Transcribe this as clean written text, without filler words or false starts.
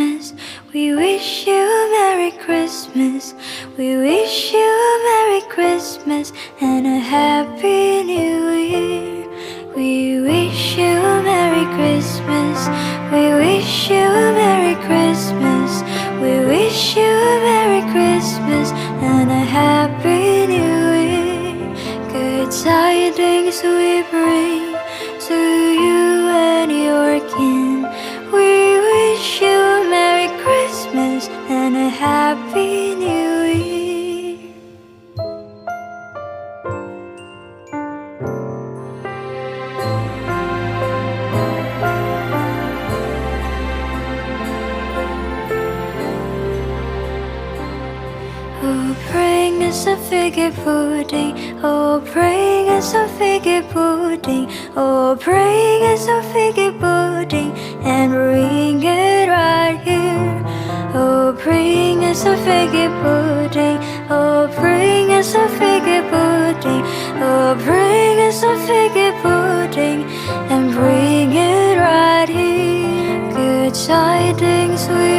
Christmas. We wish you a Merry Christmas. We wish you a Merry Christmas and a Happy New Year. We wish you a Merry Christmas. We wish you a Merry Christmas. We wish you a Merry Christmas and a Happy New Year. Good tidings we bring to you and your kin. We wish you a Merry Christmas and a Happy New Year. Oh, bring us a figgy pudding. Oh, bring us a figgy pudding. Oh, bring us a figgy pudding and bring it right here. Oh, bring us a figgy pudding. Oh, bring us a figgy pudding. Oh, bring us a figgy pudding and bring it right here. Good tidings we